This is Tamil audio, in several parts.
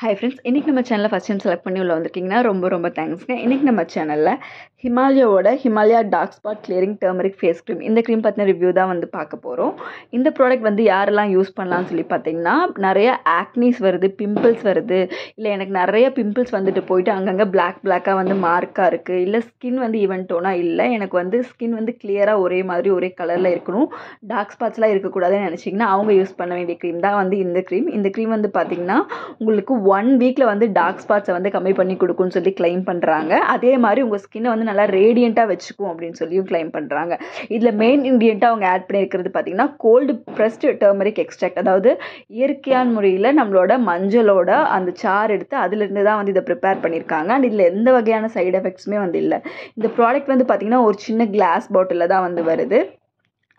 ஹாய் ஃப்ரெண்ட்ஸ், இன்றைக்கி நம்ம சேனலில் ஃபஸ்ட் டைம் செலக்ட் பண்ணி உள்ள வந்திருக்கீங்கன்னா ரொம்ப தேங்க்ஸ்ங்க. இன்றைக்கி நம்ம சேனலில் Himalaya dark spot clearing turmeric face cream இந்த க்ரீம் பற்றின ரிவ்யூ தான் வந்து பார்க்க போகிறோம். இந்த ப்ராடக்ட் வந்து யாரெல்லாம் யூஸ் பண்ணலாம்னு சொல்லி பார்த்தீங்கன்னா, நிறைய ஆக்னிஸ் வருது, பிம்பிள்ஸ் வருது, இல்லை எனக்கு நிறைய பிம்பிள்ஸ் வந்துட்டு போயிட்டு அங்கங்கே பிளாக்காக வந்து மார்க்காக இருக்குது, இல்லை ஸ்கின் வந்து ஈவன் டோனாக இல்லை, எனக்கு வந்து ஸ்கின் வந்து கிளியராக ஒரே மாதிரி ஒரே கலரில் இருக்கணும், டார்க் ஸ்பாட்ஸ்லாம் இருக்கக்கூடாதுன்னு நினச்சிங்கன்னா அவங்க யூஸ் பண்ண வேண்டிய க்ரீம் தான் வந்து இந்த க்ரீம் வந்து பார்த்திங்கன்னா உங்களுக்கு 1 வீக்கில் வந்து டார்க் ஸ்பாட்ஸை வந்து கம்மி பண்ணி கொடுக்கும்னு சொல்லி கிளைம் பண்ணுறாங்க. அதே மாதிரி உங்கள் ஸ்கின்னை வந்து நல்லா ரேடியண்ட்டாக வச்சுக்கும் அப்படின்னு சொல்லியும் கிளைம் பண்ணுறாங்க. இதில் மெயின் இன்க்ரீடியண்ட்டாக அவங்க ஆட் பண்ணியிருக்கிறது பார்த்திங்கன்னா கோல்டு ப்ரெஸ்டு டர்மரிக் எக்ஸ்ட்ராக்ட், அதாவது இயற்கையான முறையில் நம்மளோட மஞ்சளோட அந்த சாறு எடுத்து அதிலிருந்து தான் வந்து இதை ப்ரிப்பேர் பண்ணியிருக்காங்க. அண்ட் இதில் எந்த வகையான சைடு எஃபெக்ட்ஸுமே வந்து இல்லை. இந்த ப்ராடக்ட் வந்து பார்த்திங்கன்னா ஒரு சின்ன கிளாஸ் பாட்டிலில் தான் வந்து வருது.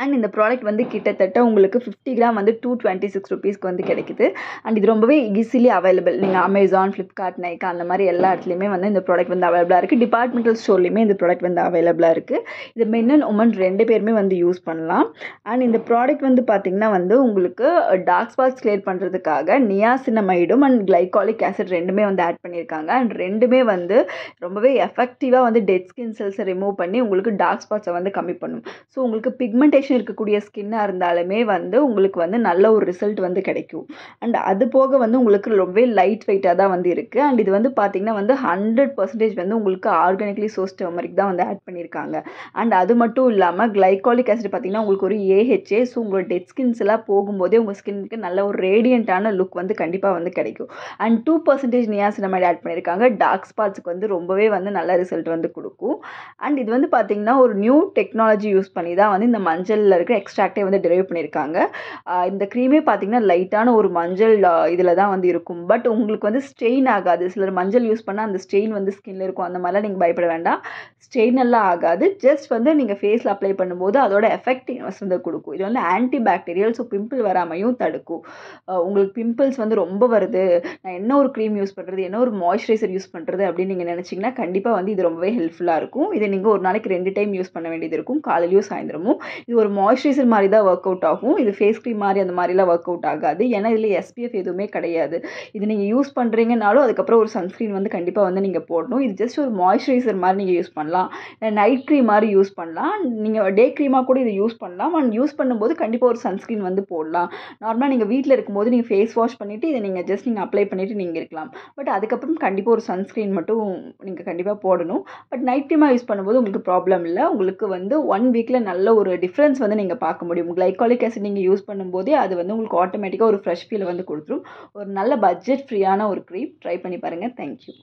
அண்ட் இந்த ப்ராடக்ட் வந்து கிட்டத்தட்ட உங்களுக்கு 50 கிராம் வந்து 226 ருபீஸ்க்கு வந்து கிடைக்குது. அண்ட் இது ரொம்பவே ஈஸிலி அவைலபிள். நீங்கள் அமேசான், ஃப்ளிப்கார்ட், நைக்கா அந்த மாதிரி எல்லா இடத்துலையுமே வந்து இந்த ப்ராடக்ட் வந்து அவைலபிளாக இருக்குது. டிபார்ட்மெண்டல் ஸ்டோர்லையுமே இந்த ப்ராடக்ட் வந்து அவைலபிளாக இருக்குது. இது மென் அண்ட் உமன் 2 பேருமே வந்து யூஸ் பண்ணலாம். அண்ட் இந்த ப்ராடக்ட் வந்து பார்த்திங்கன்னா வந்து உங்களுக்கு டார்க் ஸ்பாட்ஸ் கிளியர் பண்ணுறதுக்காக நியாசினமைடும் அண்ட் கிளைகாலிக் ஆசிட் ரெண்டுமே வந்து ஆட் பண்ணியிருக்காங்க. அண்ட் ரெண்டுமே வந்து ரொம்பவே எஃபெக்டிவாக வந்து டெட் ஸ்கின் செல்ஸை ரிமூவ் பண்ணி உங்களுக்கு டார்க் ஸ்பாட்ஸை வந்து கம்மி பண்ணும். ஸோ உங்களுக்கு பிக்மெண்டேஷன் இருக்கக்கூடிய ஸ்கின்னாக இருந்தாலுமே வந்து உங்களுக்கு வந்து நல்ல ஒரு ரிசல்ட் வந்து கிடைக்கும். அண்ட் அது போக வந்து உங்களுக்கு ரொம்பவே லைட் வெயிட்டாக தான் வந்து இருக்குது. அண்ட் இது வந்து பார்த்திங்கன்னா வந்து 100% வந்து உங்களுக்கு ஆர்கானிக்லி சோர்ஸ் டர்மரிக் தான் வந்து ஆட் பண்ணியிருக்காங்க. அண்ட் அது மட்டும் இல்லாமல் கிளைகாலிக் ஆசிட் பார்த்திங்கன்னா உங்களுக்கு ஒரு AHA. ஸோ உங்களோட டெட் ஸ்கின்ஸ் எல்லாம் போகும்போதே உங்கள் ஸ்கின்னுக்கு நல்ல ஒரு ரேடியண்ட்டான லுக் வந்து கண்டிப்பாக வந்து கிடைக்கும். அண்ட் 2% நியாசினமைட் ஆட் பண்ணியிருக்காங்க. டார்க் ஸ்பாட்ஸுக்கு வந்து ரொம்பவே வந்து நல்ல ரிசல்ட் வந்து கொடுக்கும். அண்ட் இது வந்து பார்த்திங்கன்னா ஒரு நியூ டெக்னாலஜி யூஸ் பண்ணி தான் வந்து இந்த மஞ்சள் இருக்கிற எக்ஸ்ட்ராக்டே வந்து டெரைவ் பண்ணியிருக்காங்க. இந்த க்ரீமே பார்த்தீங்கன்னா லைட்டான ஒரு மஞ்சள் இதில் தான் வந்து இருக்கும். பட் உங்களுக்கு வந்து ஸ்டெயின் ஆகாது. சிலர் மஞ்சள் யூஸ் பண்ணால் அந்த ஸ்டெயின் வந்து ஸ்கின்ல இருக்கும். அந்த மாதிரிலாம் நீங்கள் பயப்பட வேண்டாம். ஸ்டெயின் எல்லாம் ஆகாது. ஜஸ்ட் வந்து நீங்கள் ஃபேஸில் அப்ளை பண்ணும்போது அதோட எஃபெக்டிவ்னஸ் வந்து கொடுக்கும். இது வந்து ஆன்டி பாக்டீரியல். ஸோ பிம்பிள் வராமையும் தடுக்கும். உங்களுக்கு பிம்பிள்ஸ் வந்து ரொம்ப வருது, நான் என்ன ஒரு க்ரீம் யூஸ் பண்ணுறது, என்ன ஒரு மாய்ஸ்சரைசர் யூஸ் பண்ணுறது அப்படின்னு நீங்கள் நினச்சிங்கன்னா கண்டிப்பாக வந்து இது ரொம்பவே ஹெல்ப்ஃபுல்லாக இருக்கும். இதை நீங்கள் ஒரு நாளைக்கு 2 டைம் யூஸ் பண்ண வேண்டியது இருக்கும், காலையிலையும் சாயந்தரமும். இது ஒரு மாய்ஸ்சரைசர் மாதிரி தான் ஒர்க் அவுட் ஆகும். இது ஃபேஸ் க்ரீம் மாதிரி அந்த மாதிரிலாம் ஒர்க் அவுட் ஆகாது. ஏன்னா இதில் SPF எதுவுமே கிடையாது. இது நீங்கள் யூஸ் பண்ணுறீங்கனாலும் அதுக்கப்புறம் ஒரு சன்ஸ்க்ரீன் வந்து கண்டிப்பாக வந்து நீங்கள் போடணும். இது ஜஸ்ட் ஒரு மாய்ஸ்சரைசர் மாதிரி நீங்கள் யூஸ் பண்ணலாம், நைட் க்ரீம் மாதிரி யூஸ் பண்ணலாம், நீங்கள் டே க்ரீமாக கூட இதை யூஸ் பண்ணலாம். அண்ட் யூஸ் பண்ணும்போது கண்டிப்பாக ஒரு சன்ஸ்க்ரீன் வந்து போடலாம். நார்மலாக நீங்கள் வீட்டில் இருக்கும்போது நீங்கள் ஃபேஸ் வாஷ் பண்ணிவிட்டு இதை நீங்கள் ஜஸ்ட் நீங்கள் அப்ளை பண்ணிவிட்டு நீங்கள் இருக்கலாம். பட் அதுக்கப்புறம் கண்டிப்பாக ஒரு சன்ஸ்க்ரீன் மட்டும் நீங்கள் கண்டிப்பாக போடணும். பட் நைட் க்ரீமாக யூஸ் பண்ணும்போது உங்களுக்கு ப்ராப்ளம் இல்லை. உங்களுக்கு வந்து 1 வீக்கில் நல்ல ஒரு டிஃப்ரென்ஸ் வந்து நீங்கள் பார்க்க முடியும். கிளைகாலிக் ஆசிட் நீங்கள் யூஸ் பண்ணும்போதே அது வந்து உங்களுக்கு ஆட்டோமேட்டிக்காக ஒரு ஃப்ரெஷ் ஃபீல் வந்து கொடுத்துரும். ஒரு நல்ல பட்ஜெட் ஃப்ரீயான ஒரு க்ரீம் ட்ரை பண்ணி பாருங்கள். தேங்க்யூ.